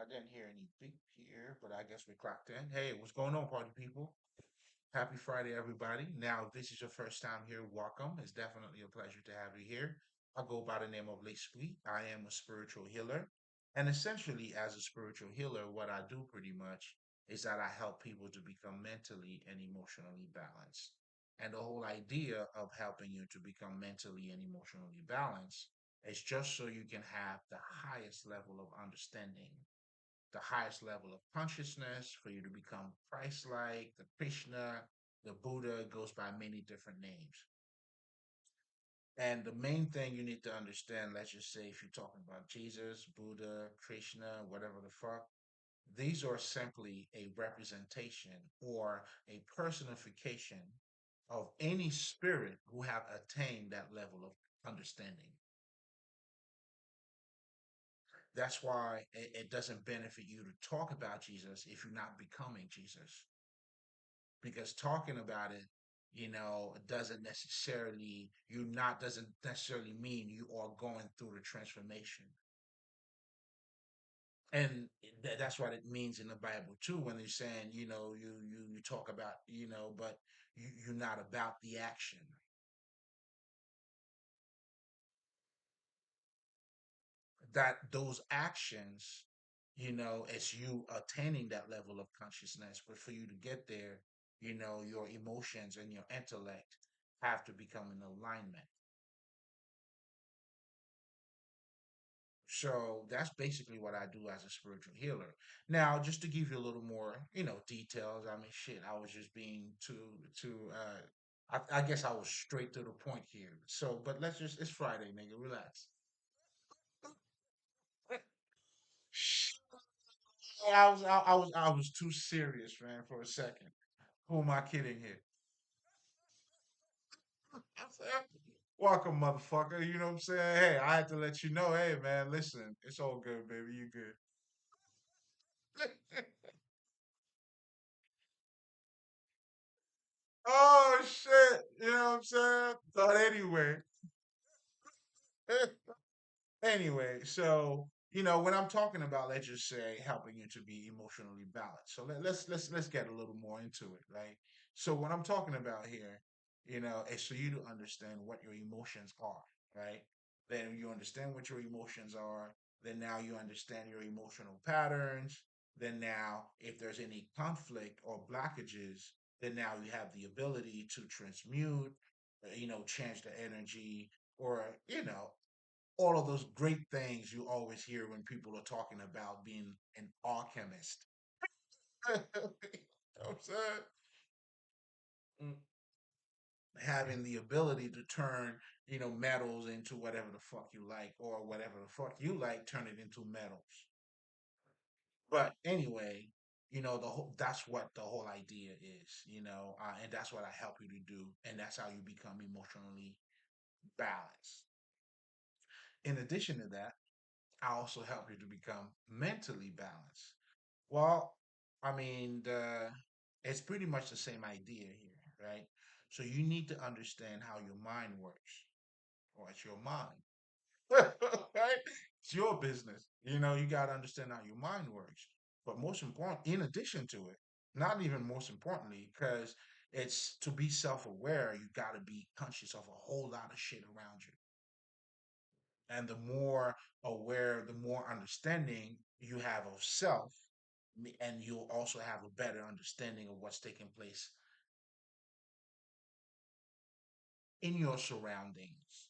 I didn't hear any beep here, but I guess we clocked in. Hey, what's going on, party people? Happy Friday, everybody. Now, if this is your first time here, welcome. It's definitely a pleasure to have you here. I go by the name of Lespri. I am a spiritual healer. And essentially, as a spiritual healer, what I do pretty much is that I help people to become mentally and emotionally balanced. And the whole idea of helping you to become mentally and emotionally balanced is just so you can have the highest level of understanding, the highest level of consciousness, for you to become Christ like, the Krishna, the Buddha goes by many different names. And the main thing you need to understand, let's just say if you're talking about Jesus, Buddha, Krishna, whatever the fuck, these are simply a representation or a personification of any spirit who have attained that level of understanding. That's why it doesn't benefit you to talk about Jesus if you're not becoming Jesus. Because talking about it, doesn't necessarily mean you are going through the transformation. And that's what it means in the Bible too, when they're saying, you talk about, but you're not about the action. That those actions, it's you attaining that level of consciousness. But for you to get there, your emotions and your intellect have to become in alignment. So that's basically what I do as a spiritual healer. Now, just to give you a little more, details. I mean, shit, I was just being I guess I was straight to the point here. So, but it's Friday, nigga. Relax. I was too serious, man, for a second. Who am I kidding here? I'm saying, welcome, motherfucker. You know what I'm saying? Hey, I had to let you know. Hey, man, listen, it's all good, baby. You good? Oh shit! You know what I'm saying? But anyway, anyway, so when I'm talking about, let's just say, helping you to be emotionally balanced. So let's get a little more into it, right? So what I'm talking about here, is for you to understand what your emotions are, right? Then you understand what your emotions are. Then now you understand your emotional patterns. Then now, if there's any conflict or blockages, then now you have the ability to transmute, change the energy, or all of those great things you always hear when people are talking about being an alchemist. You know what I'm saying? Mm. Having the ability to turn, metals into whatever the fuck you like, or whatever the fuck you like, turn it into metals. But anyway, that's what the whole idea is, and that's what I help you to do, and that's how you become emotionally balanced. In addition to that, I also help you to become mentally balanced. Well, I mean, it's pretty much the same idea here, right? So you need to understand how your mind works, or it's your mind, right? It's your business. You got to understand how your mind works. But most important, in addition to it, not even most importantly, because it's to be self-aware, you got to be conscious of a whole lot of shit around you. And the more aware, the more understanding you have of self, and you'll also have a better understanding of what's taking place in your surroundings.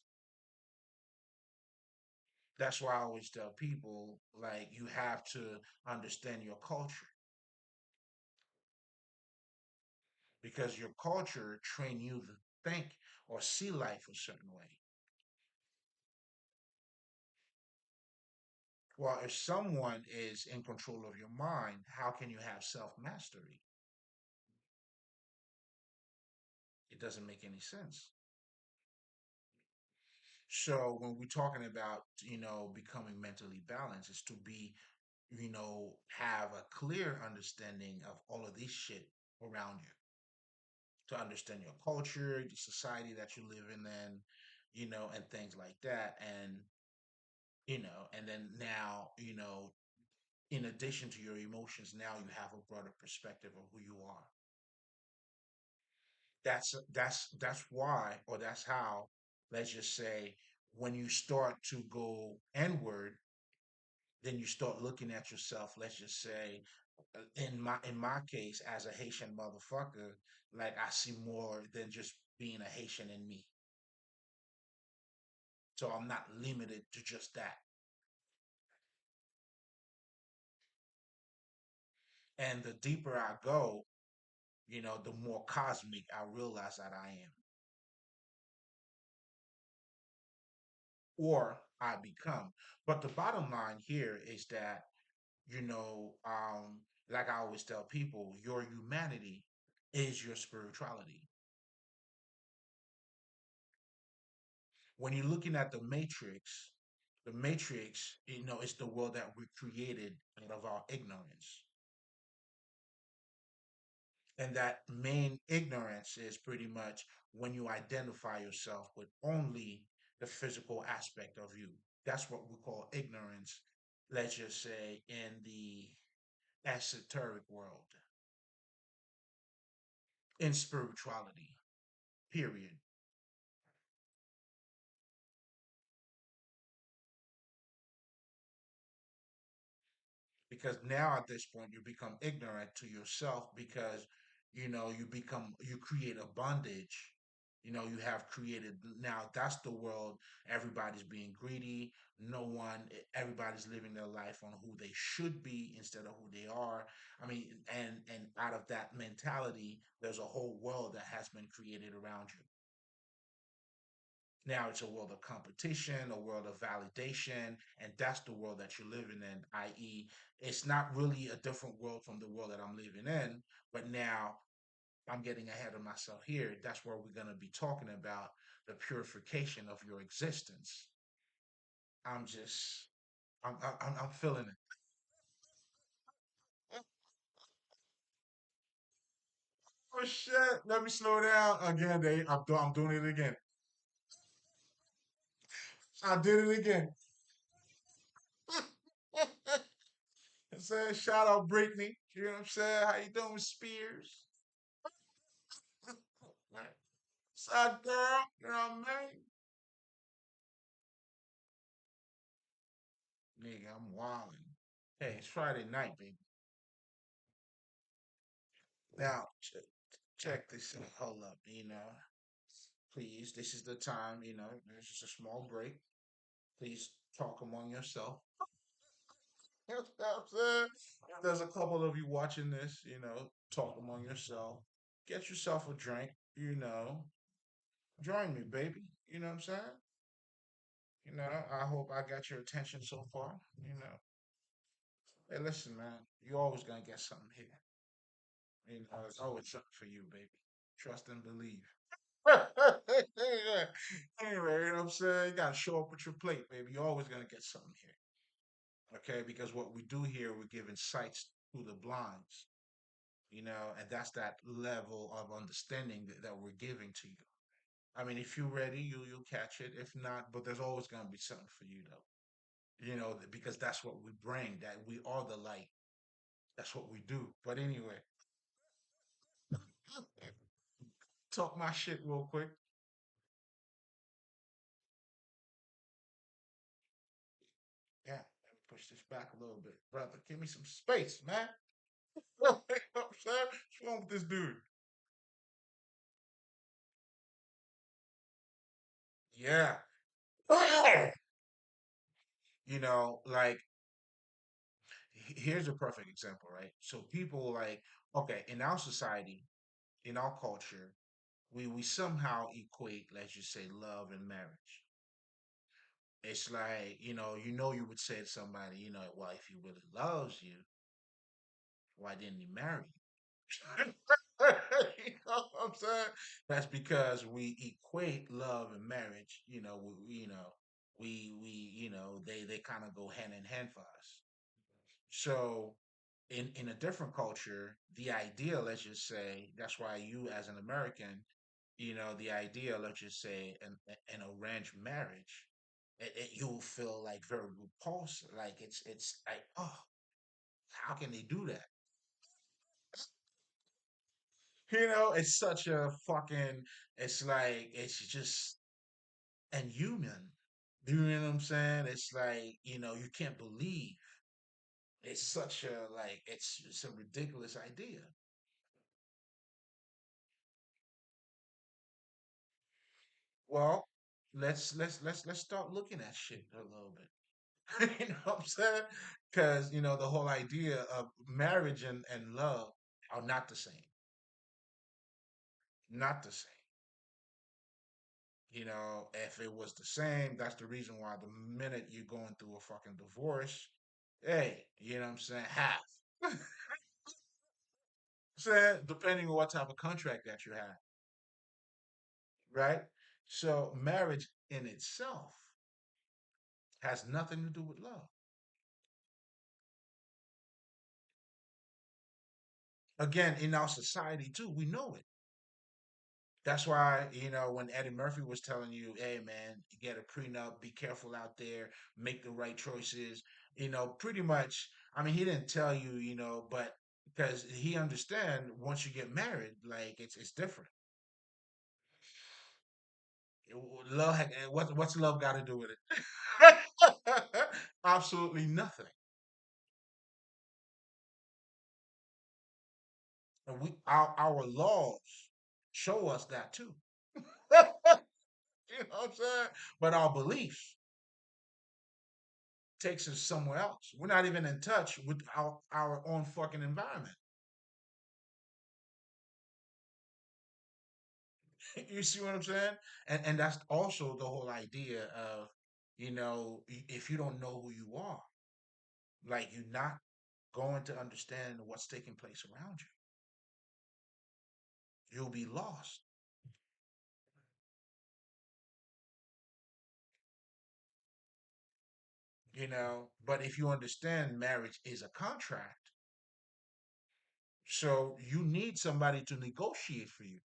That's why I always tell people, like, you have to understand your culture, because your culture train you to think or see life a certain way. Well, if someone is in control of your mind, how can you have self mastery? It doesn't make any sense. So when we're talking about, becoming mentally balanced, is to be, have a clear understanding of all of this shit around you, to understand your culture, the society that you live in, and things like that. And then now, In addition to your emotions, now you have a broader perspective of who you are. That's why, or that's how, let's just say, when you start to go inward, then you start looking at yourself, let's just say, in my case, as a Haitian motherfucker, like I see more than just being a Haitian in me. So I'm not limited to just that. And the deeper I go, the more cosmic I realize that I am, or I become. But the bottom line here is that, like I always tell people, your humanity is your spirituality. When you're looking at the Matrix, is the world that we created out of our ignorance. And that main ignorance is pretty much when you identify yourself with only the physical aspect of you. That's what we call ignorance, let's just say, in the esoteric world, in spirituality, period. Because now at this point you become ignorant to yourself because you create a bondage. You have created, now that's the world. Everybody's being greedy. No one Everybody's living their life on who they should be instead of who they are. I mean, and out of that mentality, there's a whole world that has been created around you. Now it's a world of competition, a world of validation, and that's the world that you're living in, i.e., it's not really a different world from the world that I'm living in, but now I'm getting ahead of myself here. That's where we're going to be talking about the purification of your existence. I'm just, I'm feeling it. Oh shit! Let me slow down again, Dave. I'm doing it again. I did it again. I'm saying, shout out Brittany. You know what I'm saying? How you doing, Spears? What's up, girl? You know what I mean? Nigga, I'm wildin'. Hey, it's Friday night, baby. Now, check this out. Hold up, please. This is the time, this is a small break. Please talk among yourself. You know what I'm saying? If there's a couple of you watching this, talk among yourself. Get yourself a drink, join me, baby. You know what I'm saying? I hope I got your attention so far. Hey, listen, man, you always gonna get something here. It's always something for you, baby. Trust and believe. Anyway, you know what I'm saying? You gotta show up with your plate, baby. You're always gonna get something here. Okay? Because what we do here, we're giving sights through the blinds, and that's that level of understanding that we're giving to you. I mean, if you're ready, you'll catch it. If not, but there's always gonna be something for you though. Because that's what we bring, that we are the light. That's what we do. But anyway, talk my shit real quick. Yeah, let me push this back a little bit. Brother, give me some space, man. You know what I'm saying? What's wrong with this dude? Yeah. Like, here's a perfect example, right? So people like, okay, in our society, in our culture, we somehow equate, let's just say, love and marriage. It's like, you would say to somebody, well, if he really loves you, why didn't he marry you? You know what I'm saying? That's because we equate love and marriage. They kind of go hand in hand for us. So, in a different culture, the idea, let's just say, that's why you, as an American, the idea, let's just say, an arranged marriage, you'll feel like very repulsive. Like it's like, oh. How can they do that? It's such a fucking, it's like, it's just inhuman. You know what I'm saying? It's like, you can't believe it's such a, like, it's a ridiculous idea. Well, let's start looking at shit a little bit. You know what I'm saying? Because, the whole idea of marriage and love are not the same. Not the same. If it was the same, that's the reason why the minute you're going through a fucking divorce, hey, you know what I'm saying? Half. Saying, depending on what type of contract that you have, right? So marriage in itself has nothing to do with love. Again, in our society too, we know it. That's why, when Eddie Murphy was telling you, hey man, get a prenup, be careful out there, make the right choices, pretty much, I mean, he didn't tell you, but because he understand once you get married, like it's different. Love, what's love got to do with it? Absolutely nothing. And our laws show us that too. You know what I'm saying? But our beliefs takes us somewhere else. We're not even in touch with our own fucking environment. You see what I'm saying? And that's also the whole idea of, if you don't know who you are, like you're not going to understand what's taking place around you. You'll be lost, But if you understand marriage is a contract, so you need somebody to negotiate for you.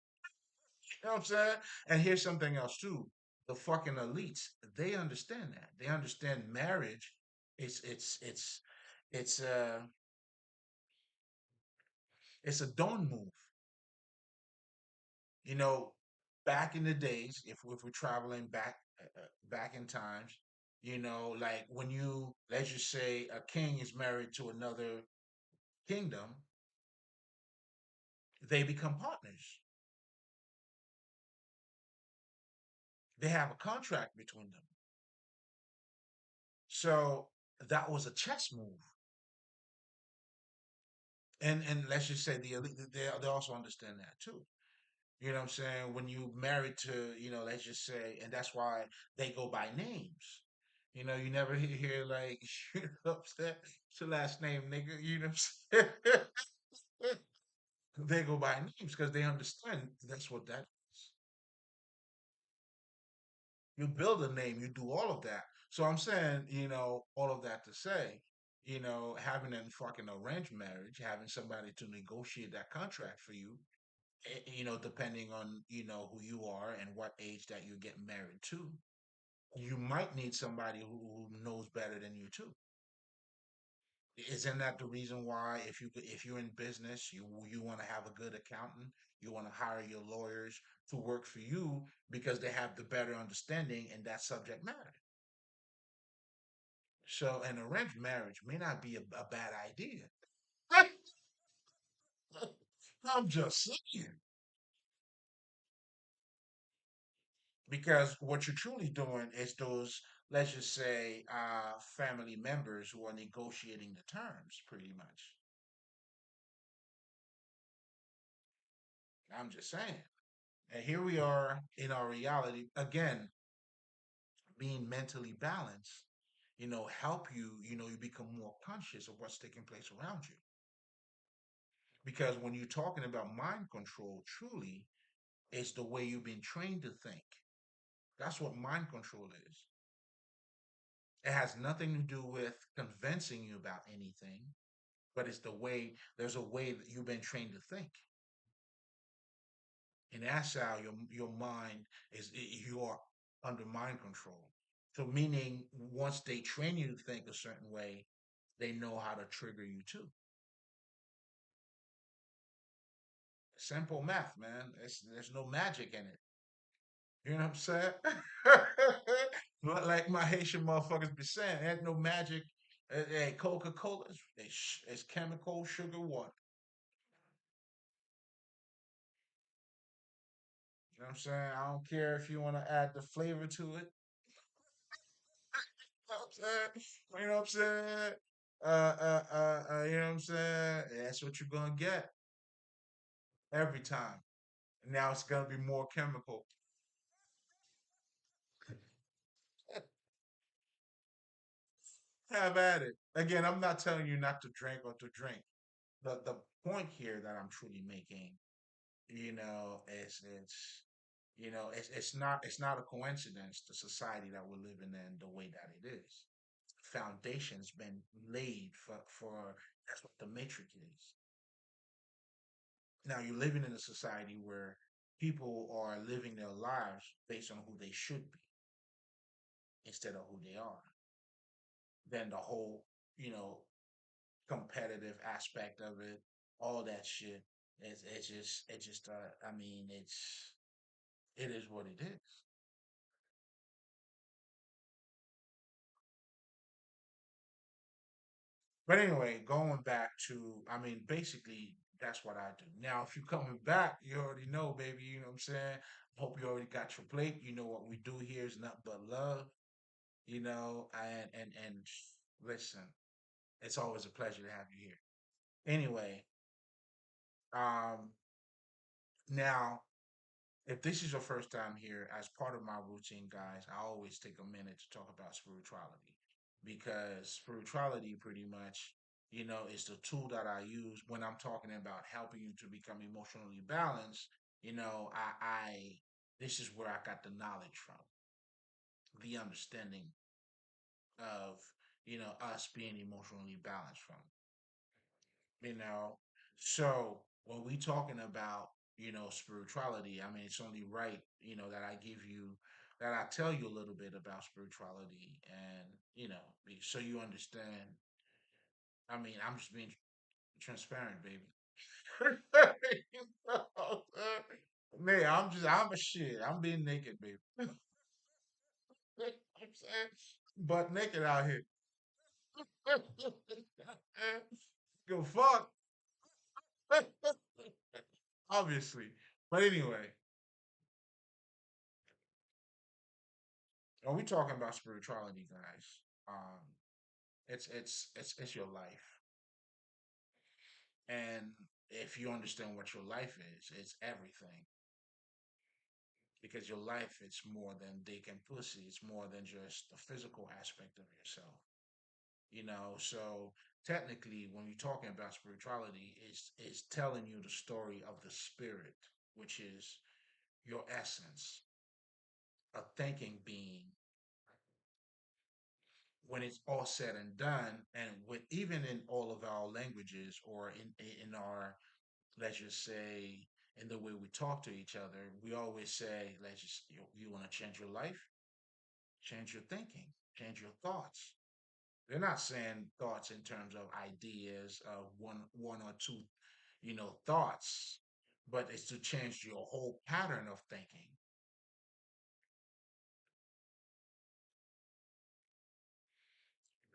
You know what I'm saying? And here's something else too. The fucking elites, they understand that. They understand marriage. It's it's uh it's a don't move. You know, back in the days, if we're traveling back in times, like when let's just say a king is married to another kingdom, they become partners. They have a contract between them. So that was a chess move. And let's just say the elite, they also understand that too. You know what I'm saying? When you married to, let's just say, and that's why they go by names. You never hear like, you know what I'm saying? What's your last name, nigga? You know what I'm saying? They go by names because they understand that's what that is. You build a name, you do all of that. So I'm saying, all of that to say, having a fucking arranged marriage, having somebody to negotiate that contract for you, depending on, who you are and what age that you get married to, you might need somebody who knows better than you too. Isn't that the reason why if you're in business, you want to have a good accountant, you want to hire your lawyers to work for you because they have the better understanding in that subject matter. So an arranged marriage may not be a bad idea. I'm just saying. Because what you're truly doing is those, let's just say, family members who are negotiating the terms, pretty much. I'm just saying. And here we are in our reality again, being mentally balanced. Help you. You become more conscious of what's taking place around you. Because when you're talking about mind control, truly, it's the way you've been trained to think. That's what mind control is. It has nothing to do with convincing you about anything, but it's there's a way that you've been trained to think. And that's how your mind you are under mind control. So meaning once they train you to think a certain way, they know how to trigger you too. Simple math, man. There's no magic in it. You know what I'm saying? Like my Haitian motherfuckers be saying, there's no magic. Hey, Coca-Cola is chemical sugar water. You know what I'm saying? I don't care if you want to add the flavor to it. You know what I'm saying? You know what I'm saying? You know what I'm saying? That's what you're gonna get every time. Now it's gonna be more chemical. Have at it. Again, I'm not telling you not to drink or to drink. The point here that I'm truly making, it's it's not a coincidence the society that we're living in the way that it is. Foundation's been laid for that's what the matrix is. Now you're living in a society where people are living their lives based on who they should be instead of who they are. Then the whole, you know, competitive aspect of it, all that shit. I mean, it is what it is. But anyway, going back to, I mean, basically, that's what I do. Now, if you're coming back, you already know, baby. You know what I'm saying? Hope you already got your plate. You know what we do here is nothing but love. And listen, it's always a pleasure to have you here. Anyway, um, now if this is your first time here, as part of my routine, guys, I always take a minute to talk about spirituality because spirituality pretty much, is the tool that I use when I'm talking about helping you to become emotionally balanced. I this is where I got the knowledge from, the understanding of, us being emotionally balanced from. you know so when we talking about spirituality, I mean it's only right that I tell you a little bit about spirituality, and so you understand. I mean, I'm just being transparent, baby. Man, I'm a shit, I'm being naked, baby. I'm saying, but naked out here. Go fuck. Obviously. But anyway, when we talking about spirituality, guys, it's your life, and if you understand what your life is, it's everything. Because your life, it's more than dick and pussy. It's more than just the physical aspect of yourself. So technically, when you're talking about spirituality, is telling you the story of the spirit, which is your essence, a thinking being, when it's all said and done, and with even in all of our languages, or in our, let's just say, in the way we talk to each other, we always say, let's just, you want to change your life, change your thinking, change your thoughts. They're not saying thoughts in terms of ideas of one or two, thoughts, but it's to change your whole pattern of thinking.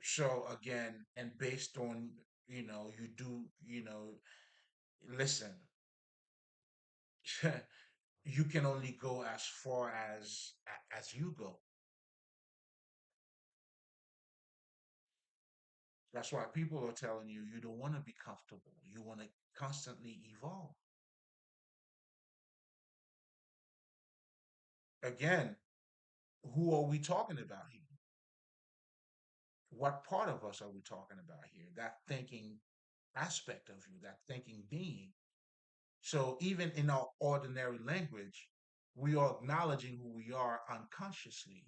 So again, and based on, you do, listen, you can only go as far as you go. That's why people are telling you you don't want to be comfortable. You want to constantly evolve. Again, who are we talking about here? What part of us are we talking about here? That thinking aspect of you, that thinking being. So even in our ordinary language, we are acknowledging who we are unconsciously.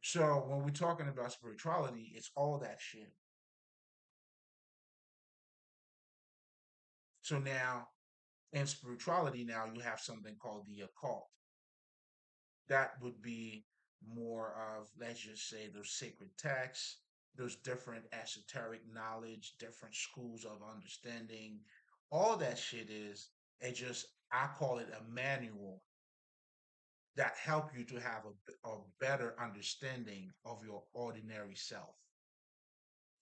So when we're talking about spirituality, it's all that shit. So now in spirituality, now you have something called the occult. That would be more of, let's just say, those sacred texts, those different esoteric knowledge, different schools of understanding. All that shit is, it just, I call it a manual that help you to have a better understanding of your ordinary self.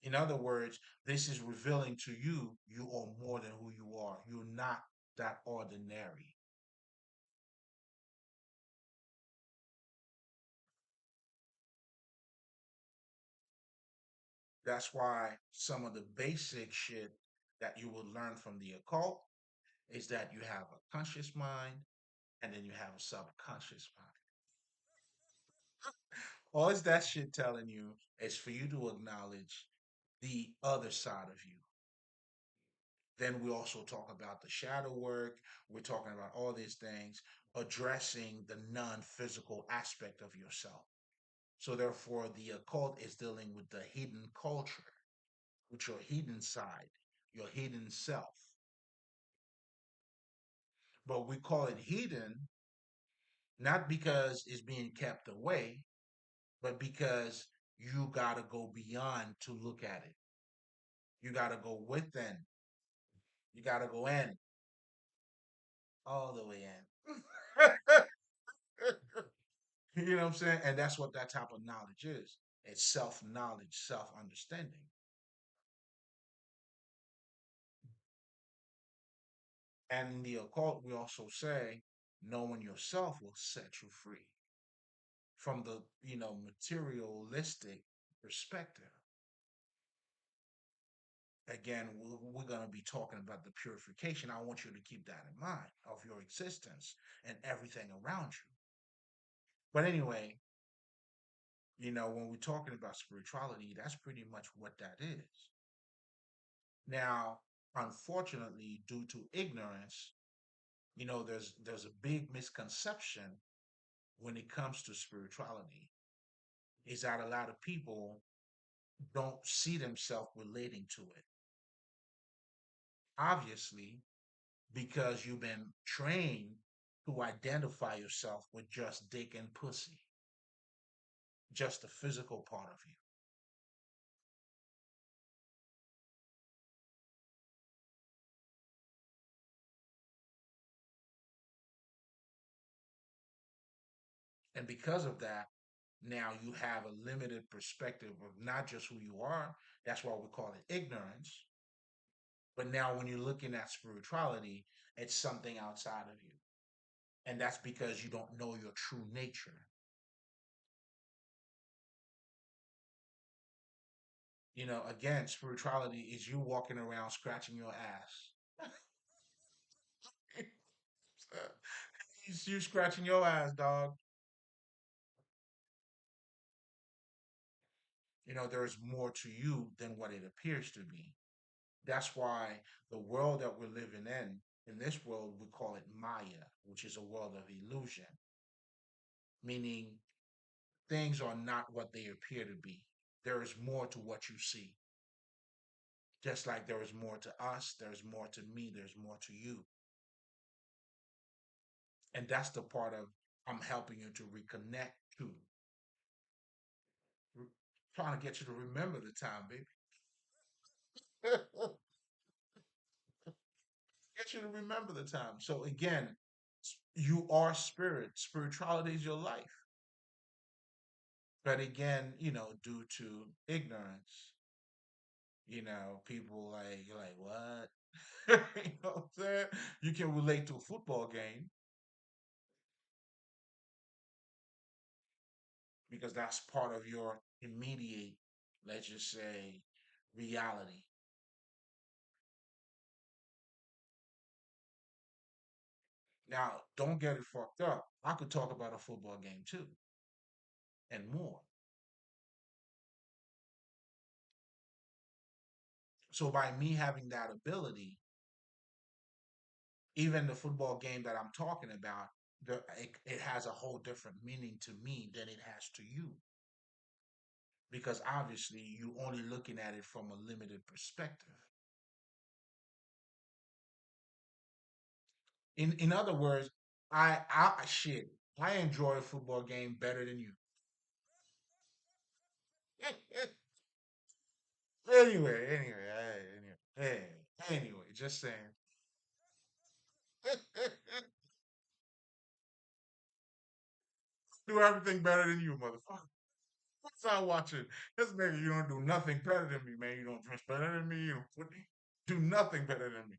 In other words, this is revealing to you you are more than who you are. You're not that ordinary. That's why some of the basic shit that you will learn from the occult is that you have a conscious mind and then you have a subconscious mind. All is that shit telling you is for you to acknowledge the other side of you. Then we also talk about the shadow work. We're talking about all these things, addressing the non physical aspect of yourself. So, therefore, the occult is dealing with the hidden culture, with your hidden side, your hidden self. But we call it hidden not because it's being kept away, but because you got to go beyond to look at it. You got to go within. You got to go in, all the way in. You know what I'm saying? And that's what that type of knowledge is. It's self knowledge, self understanding. And in the occult, we also say knowing yourself will set you free from the, materialistic perspective. Again, we're going to be talking about the purification. I want you to keep that in mind of your existence and everything around you. But anyway, when we're talking about spirituality, that's pretty much what that is. Now, unfortunately, due to ignorance, there's a big misconception when it comes to spirituality is that a lot of people don't see themselves relating to it. Obviously, because you've been trained to identify yourself with just dick and pussy, just the physical part of you. And because of that, now you have a limited perspective of not just who you are. That's why we call it ignorance. But now when you're looking at spirituality, it's something outside of you. And that's because you don't know your true nature. Again, spirituality is you walking around scratching your ass. It's you scratching your ass, dog. There's more to you than what it appears to be. That's why the world that we're living in this world, we call it Maya, which is a world of illusion, meaning things are not what they appear to be. There is more to what you see. Just like there is more to us, there's more to me, there's more to you. And that's the part of I'm helping you to reconnect to. Re- Trying to get you to remember the time, baby. Get you to remember the time. So again, you are spirit. Spirituality is your life. But again, due to ignorance, people like you're like, what? You know what I'm saying? You can relate to a football game because that's part of your immediate, let's just say, reality. Now, don't get it fucked up. I could talk about a football game too, and more. So by me having that ability, even the football game that I'm talking about, it has a whole different meaning to me than it has to you. Because obviously you only looking at it from a limited perspective. In other words, I shit, I enjoy a football game better than you. anyway, just saying. Do everything better than you, motherfucker. Stop watching this nigga. You don't do nothing better than me, man. You don't dress better than me. You don't do nothing better than me.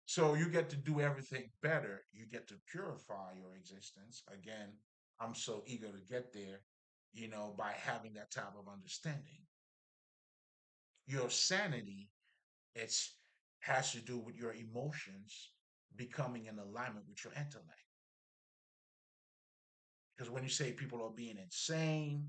So you get to do everything better. You get to purify your existence. Again, I'm so eager to get there, by having that type of understanding. Your sanity, it's has to do with your emotions becoming in alignment with your intellect. Because when you say people are being insane,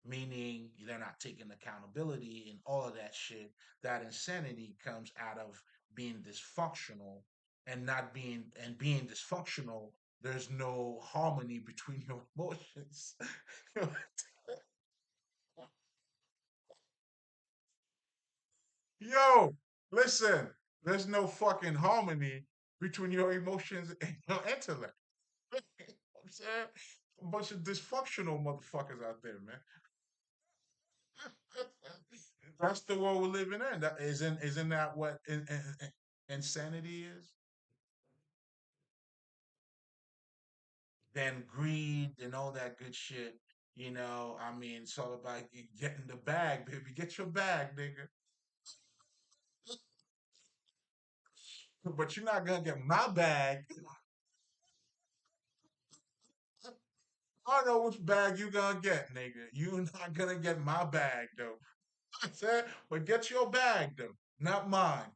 meaning they're not taking accountability and all of that shit, that insanity comes out of being dysfunctional and not being dysfunctional. There's no harmony between your emotions. Yo, listen, there's no fucking harmony between your emotions and your intellect. I'm saying a bunch of dysfunctional motherfuckers out there, man. That's the world we're living in. That isn't that what insanity is? Then greed and all that good shit. I mean, it's all about getting the bag, baby. Get your bag, nigga. But you're not gonna get my bag. I don't know which bag you gonna get, nigga. You're not gonna get my bag though. I said, but get your bag though, not mine.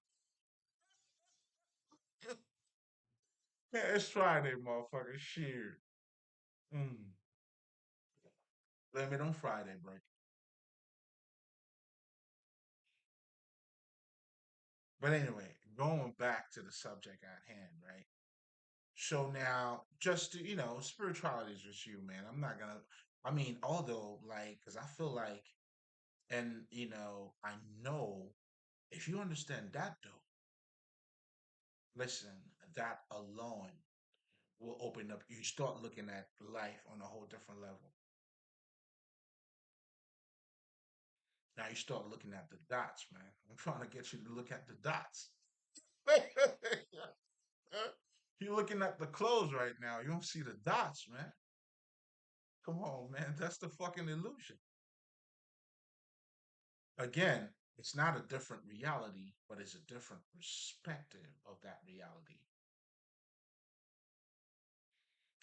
Yeah, it's Friday, motherfucker. Shit. Mm. Blame it on Friday, break. But anyway, going back to the subject at hand, right? So now, just to, spirituality is just you, man. I'm not gonna. I mean, although, like, because I feel like, and I know if you understand that, though, listen, that alone will open up. You start looking at life on a whole different level. Now you start looking at the dots, man. I'm trying to get you to look at the dots. You're looking at the clothes right now. You don't see the dots, man. Come on, man. That's the fucking illusion. Again, it's not a different reality, but it's a different perspective of that reality.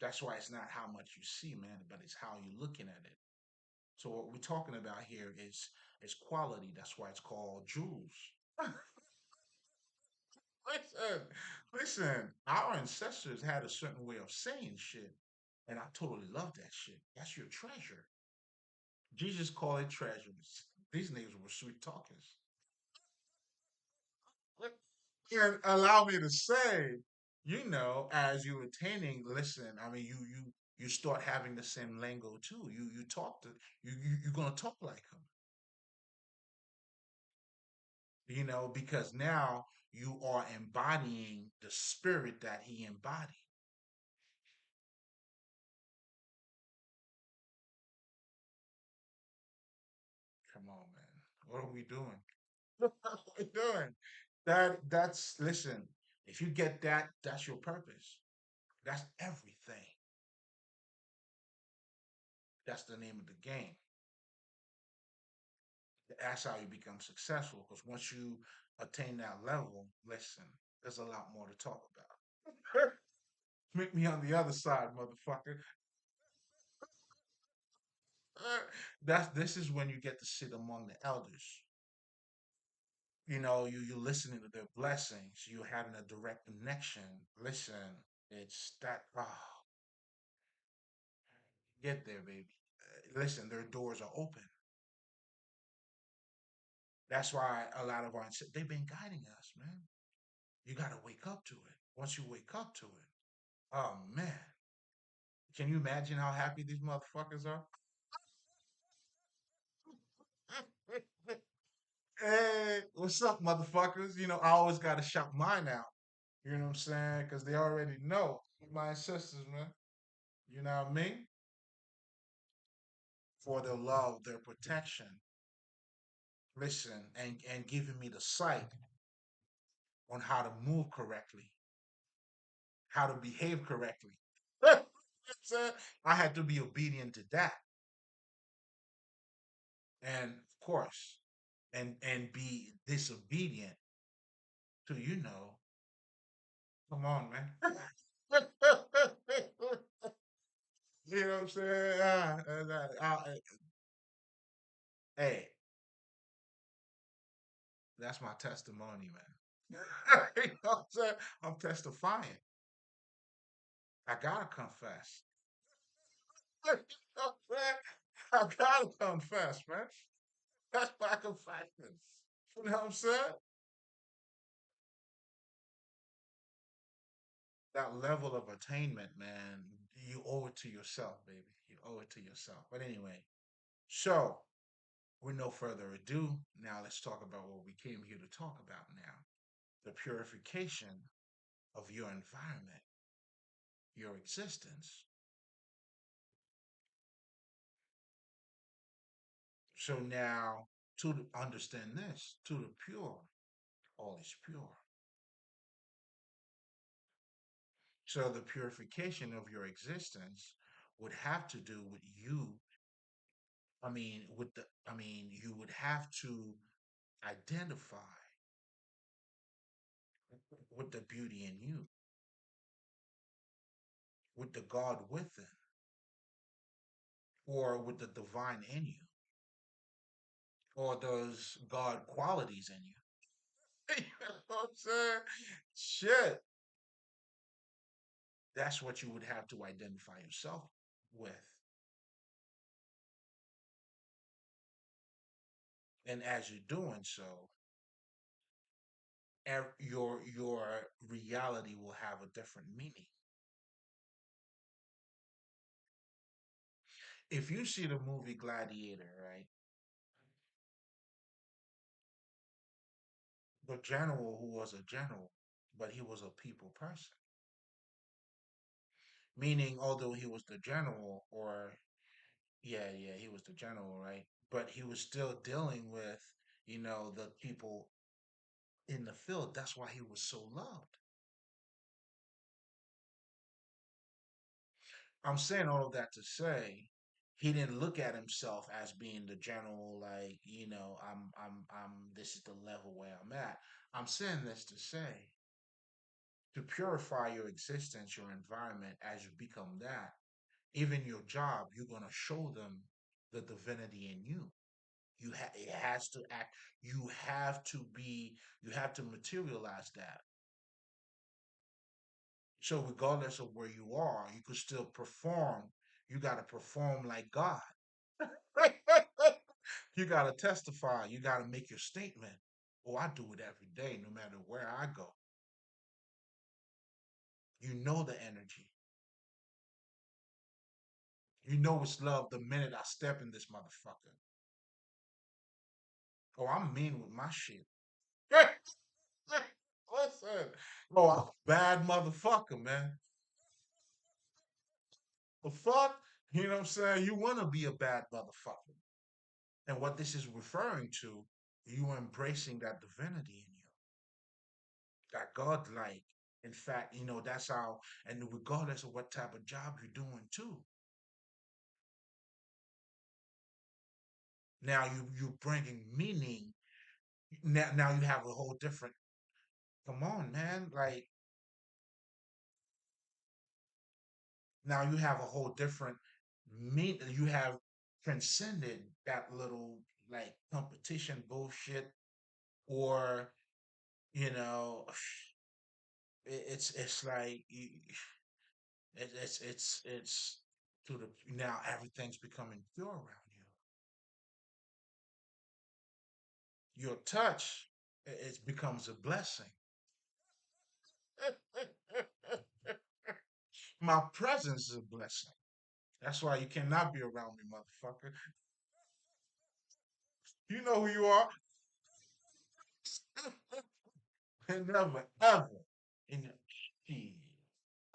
That's why it's not how much you see, man, but it's how you're looking at it. So what we're talking about here is quality. That's why it's called jewels. Listen, listen. Our ancestors had a certain way of saying shit, and I totally love that shit. That's your treasure. Jesus called it treasures. These niggas were sweet talkers. And allow me to say, as you attaining, listen, I mean, you start having the same lingo too. You talk to you're gonna talk like him, because now you are embodying the spirit that he embodied. Come on, man. What are we doing? What are we doing? That's listen. If you get that, that's your purpose. That's everything. That's the name of the game. That's how you become successful. Because once you attain that level, listen, there's a lot more to talk about. Meet me on the other side, motherfucker. This is when you get to sit among the elders. You listening to their blessings. You having a direct connection. Listen, it's that. Oh, get there, baby. Listen, their doors are open. That's why a lot of our they've been guiding us, man. You got to wake up to it. Once you wake up to it, oh man, can you imagine how happy these motherfuckers are? Hey, what's up, motherfuckers? I always got to shout mine out. You know what I'm saying? Because they already know my sisters, man. You know what I mean? For their love, their protection. listen, and giving me the sight on how to move correctly, how to behave correctly. So I had to be obedient to that, and of course, and be disobedient to Come on, man. You know what I'm saying? Hey, that's my testimony, man. You know what I'm saying? I'm testifying. I gotta confess. You know what I'm saying? I gotta confess, man. That's my confession. You know what I'm saying? That level of attainment, man, you owe it to yourself, baby. You owe it to yourself. But anyway, so with no further ado, now let's talk about what we came here to talk about now: the purification of your environment, your existence. So now, understand this, to the pure, all is pure. So the purification of your existence would have to do with you. You would have to identify with the beauty in you, with the God within, or with the divine in you, or those God qualities in you. You know what I'm saying? Shit. That's what you would have to identify yourself with. And as you're doing so, your reality will have a different meaning. If you see the movie Gladiator, right? The general who was a general, but he was a people person. Meaning, although he was the general, or yeah, yeah, he was the general, right? But he was still dealing with, the people in the field. That's why he was so loved. I'm saying all of that to say he didn't look at himself as being the general, like, this is the level where I'm at. I'm saying this to say to purify your existence, your environment as you become that, even your job, you're going to show them the divinity in you. It has to act, you have to be, you have to materialize that. So regardless of where you are, you could still perform. You got to perform like God. You got to testify. You got to make your statement. Oh, I do it every day, no matter where I go. You know the energy. You know it's love the minute I step in this motherfucker. Oh, I'm mean with my shit. Listen. Oh, I'm a bad motherfucker, man. The fuck? You know what I'm saying? You want to be a bad motherfucker. And what this is referring to, you embracing that divinity in you, that God-like. In fact, that's how, and regardless of what type of job you're doing too. Now you bringing meaning. Now you have a whole different. Come on, man! Like now you have a whole different mean. You have transcended that little like competition bullshit, or you know, it's like it's to the now everything's becoming pure around you. Your touch, it becomes a blessing. My presence is a blessing. That's why you cannot be around me, motherfucker. You know who you are. And never, ever, in your shit,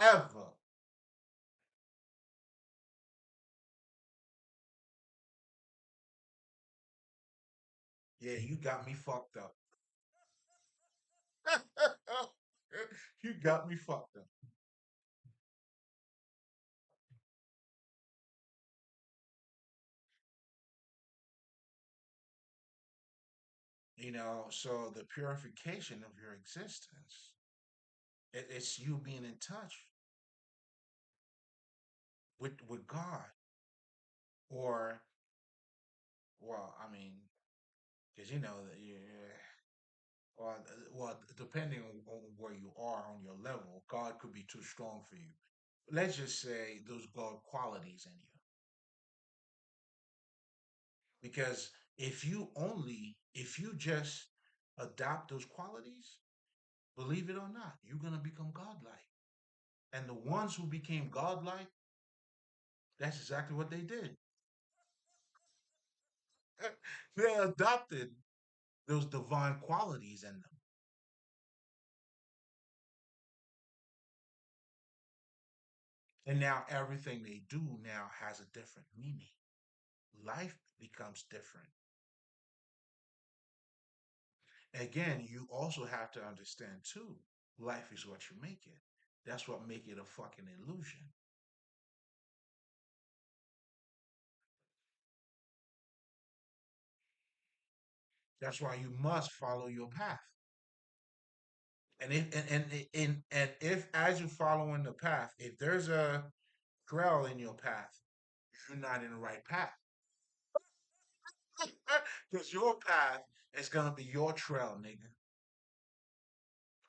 ever. Yeah, you got me fucked up. You got me fucked up. So the purification of your existence, it's you being in touch with God, or well, I mean, because that you, well, depending on where you are on your level, God could be too strong for you. Let's just say those God qualities in you, because if you just adopt those qualities, believe it or not, you're gonna become godlike. And the ones who became godlike, that's exactly what they did. They adopted those divine qualities in them. And now everything they do now has a different meaning. Life becomes different. Again, you also have to understand too, life is what you make it. That's what make it a fucking illusion. That's why you must follow your path. And if as you're following the path, if there's a trail in your path, you're not in the right path. Because your path is gonna be your trail, nigga.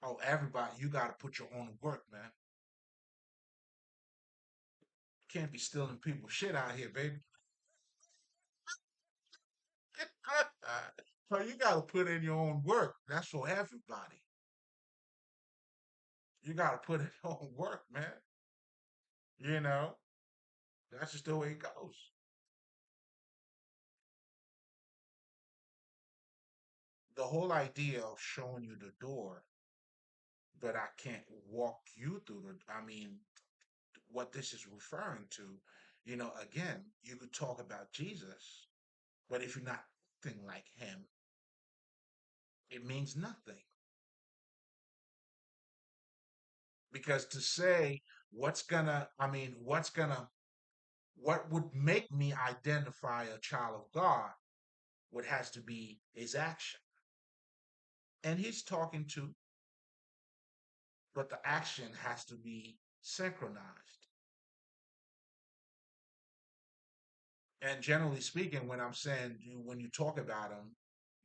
Oh, everybody, you gotta put your own work, man. Can't be stealing people's shit out here, baby. So you gotta put in your own work. That's for everybody. You gotta put in your own work, man. You know, that's just the way it goes. The whole idea of showing you the door, but I can't walk you through I mean, what this is referring to, again, you could talk about Jesus, but if you're not acting like him, it means nothing. Because to say what would make me identify a child of God would has to be his action. And he's talking to, but the action has to be synchronized. And generally speaking, when I'm saying when you talk about him,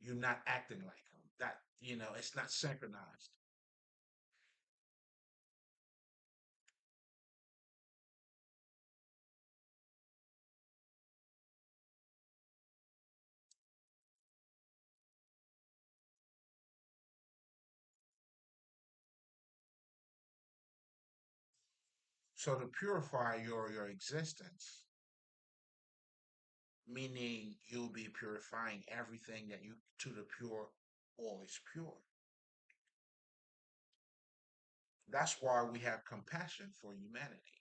you're not acting like him. That, it's not synchronized. So to purify your existence, meaning you'll be purifying everything that you to the pure, all is pure. That's why we have compassion for humanity.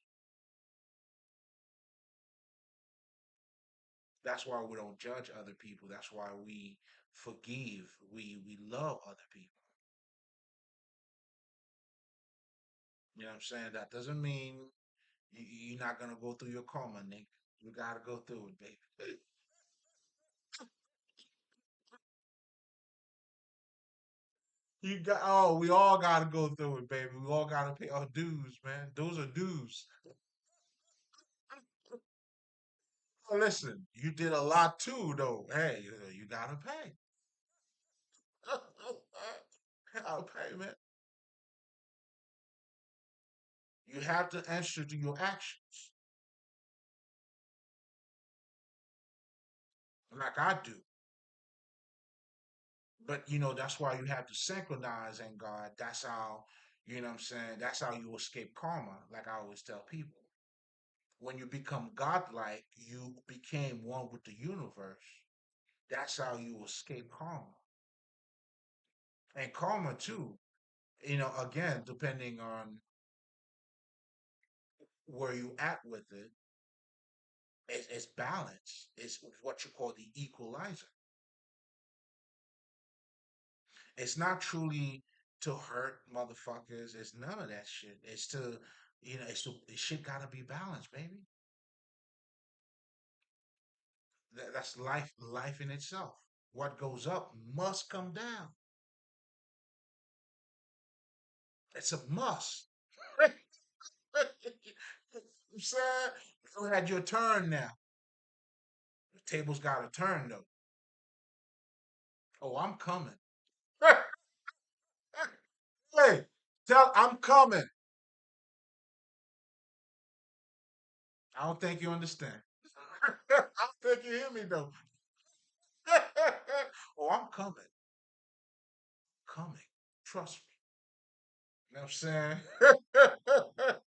That's why we don't judge other people. That's why we forgive. We love other people. You know what I'm saying? That doesn't mean you're not gonna go through your karma, Nick. You gotta go through it, baby. We all gotta go through it, baby. We all gotta pay our dues, man. Those are dues. Listen, you did a lot too, though. Hey, you gotta pay. Gotta pay, man. You have to answer to your actions, like I do. But that's why you have to synchronize in God. That's how, what I'm saying, that's how you escape karma, like I always tell people. When you become godlike, you became one with the universe. That's how you escape karma. And karma too, again, depending on where you at with it, it's balance. It's what you call the equalizer. It's not truly to hurt motherfuckers. It's none of that shit. It's to, shit gotta be balanced, baby. That's life in itself. What goes up must come down. It's a must. I'm saying? You had your turn now. The table's got to turn though. Oh, I'm coming. Hey, tell I'm coming. I don't think you understand. I don't think you hear me though. Oh, I'm coming. Coming. Trust me. You know what I'm saying?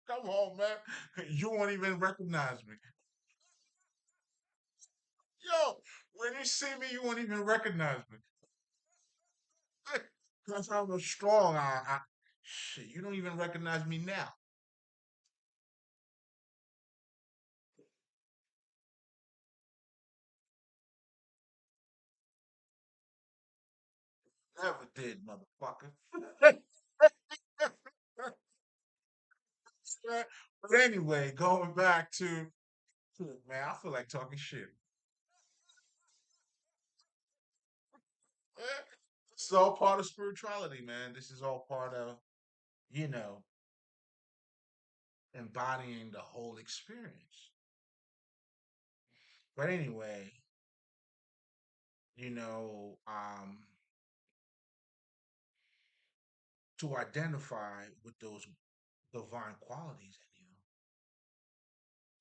Come on, man. You won't even recognize me. Yo, when you see me, you won't even recognize me. That's how strong shit, you don't even recognize me now. Never did, motherfucker. But anyway, going back to, man, I feel like talking shit. Eh, This is all part of spirituality, man. This is all part of, you know, embodying the whole experience. But anyway, you know, to identify with those divine qualities in you,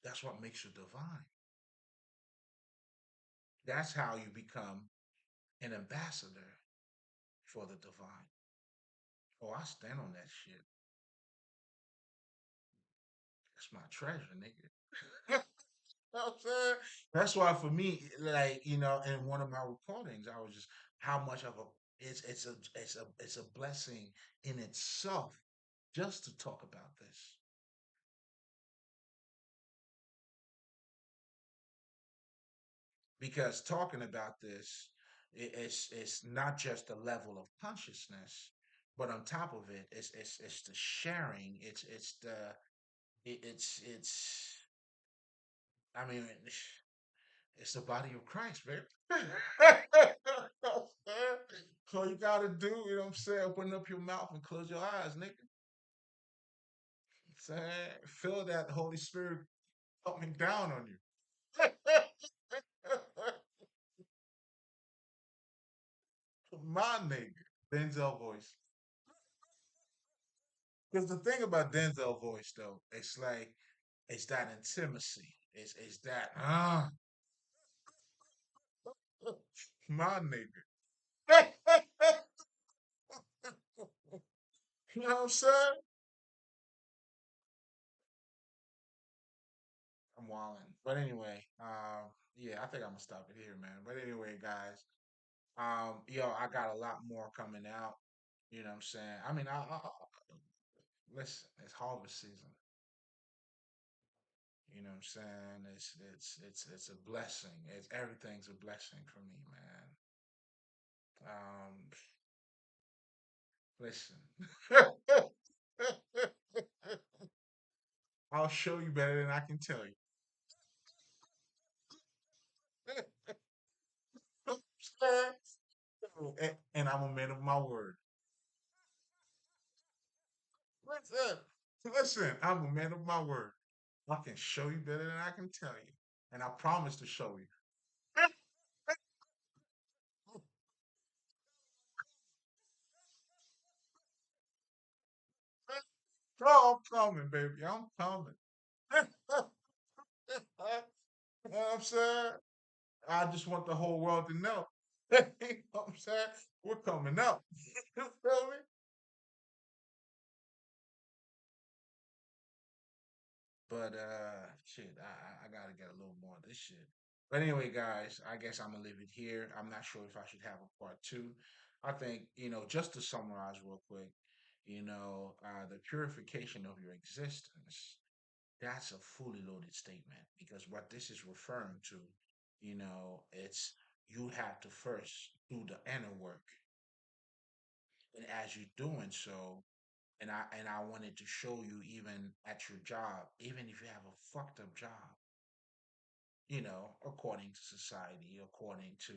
that's what makes you divine. That's how you become an ambassador for the divine. Oh, I stand on that shit. That's my treasure, nigga. You know what I'm saying? That's why for me, like, in one of my recordings, I was just how much of a it's a blessing in itself just to talk about this. Because talking about this, it's not just the level of consciousness, but on top of it, it's the sharing. It's I mean, it's the body of Christ, baby. So you gotta do, you know what I'm saying? Open up your mouth and close your eyes, nigga. Saying, feel that Holy Spirit coming down on you. My nigga, Denzel voice. Because the thing about Denzel voice, though, it's like it's that intimacy. It's that my nigga. You know what I'm saying? I'm wilding. But anyway, yeah, I think I'm gonna stop it here, man. But anyway, guys, yo, I got a lot more coming out. You know what I'm saying? I mean, listen, it's harvest season. You know what I'm saying? It's a blessing. It's everything's a blessing for me, man. Um, listen, I'll show you better than I can tell you. And I'm a man of my word. Listen, listen, I'm a man of my word. I can show you better than I can tell you. And I promise to show you. Oh, I'm coming, baby. I'm coming. You know what I'm saying? I just want the whole world to know. You know what I'm saying? We're coming up. You feel me? But shit, I gotta get a little more of this shit. But anyway, guys, I guess I'm gonna leave it here. I'm not sure if I should have a part two. I think, just to summarize real quick, the purification of your existence, that's a fully loaded statement because what this is referring to, it's you have to first do the inner work. And as you're doing so, and I wanted to show you even at your job, even if you have a fucked up job, according to society, according to,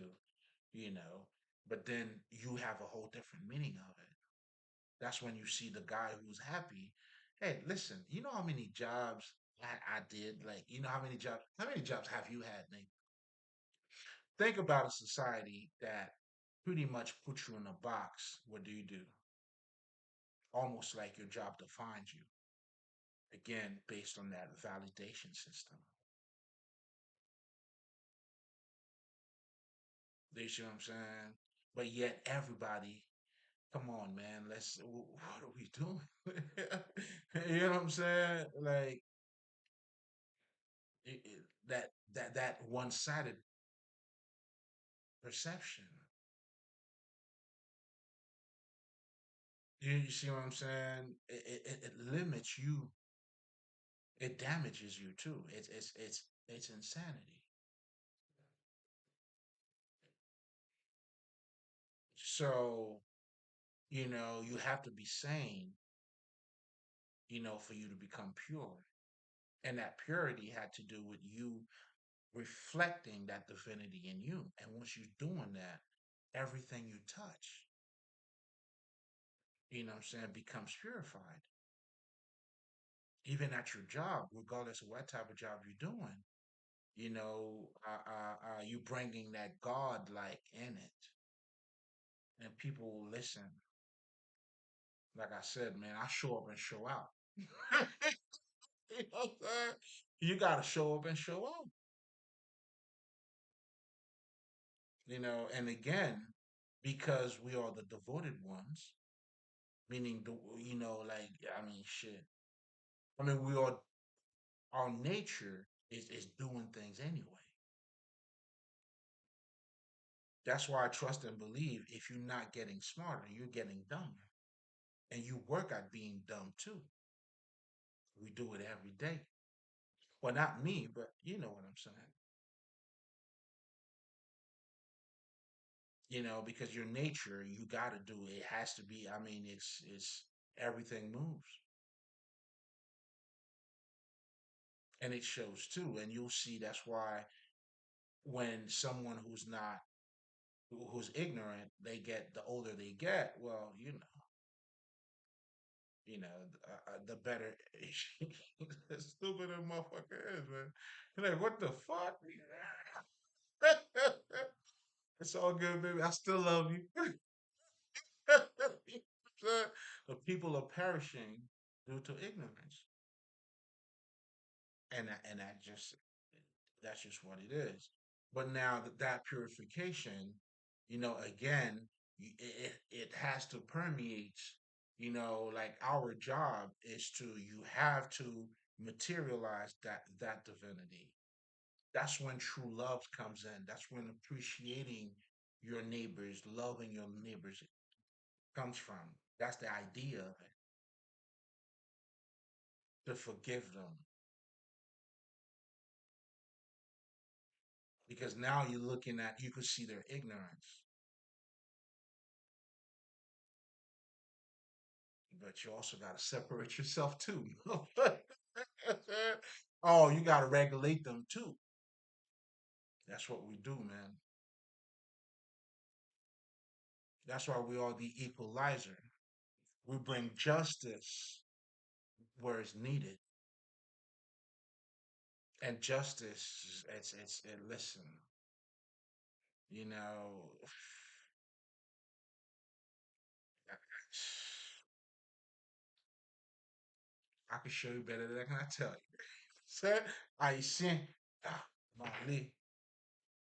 you know, but then you have a whole different meaning of it. That's when you see the guy who's happy. Hey, listen, you know how many jobs I did? Like, how many jobs have you had, Nate? Think about a society that pretty much puts you in a box. What do you do? Almost like your job defines you. Again, based on that validation system. You see what I'm saying? But yet everybody, come on, man, what are we doing? You know what I'm saying? Like that one-sided perception. You see what I'm saying? It limits you. It damages you too. It's insanity. So you have to be sane, for you to become pure. And that purity had to do with you reflecting that divinity in you. And once you're doing that, everything you touch, what I'm saying, becomes purified. Even at your job, regardless of what type of job you're doing, you bringing that God like in it. And people will listen. Like I said, man, I show up and show out. You know what I'm saying? You got to show up and show out. And again, because we are the devoted ones, meaning like I mean, shit. I mean, we are our nature is doing things anyway. That's why I trust and believe if you're not getting smarter, you're getting dumber, and you work at being dumb too. We do it every day. Well, not me, but you know what I'm saying. Because your nature, you got to do it. It has to be. I mean, it's everything moves, and it shows too. And you'll see that's why when someone who's ignorant, they get the older they get. Well, the better the stupider motherfucker is, man. You're like, what the fuck? It's all good, baby. I still love you. But people are perishing due to ignorance, and that's just what it is. But now that purification, again, it has to permeate. Like our job is to you have to materialize that divinity. That's when true love comes in. That's when appreciating your neighbors, loving your neighbors comes from. That's the idea of it. To forgive them. Because now you can see their ignorance, but you also got to separate yourself too. Oh, you got to regulate them too. That's what we do, man. That's why we are the equalizer. We bring justice where it's needed. And justice, listen, you know, I can show you better than I can I tell you. Said, I sent, Mali.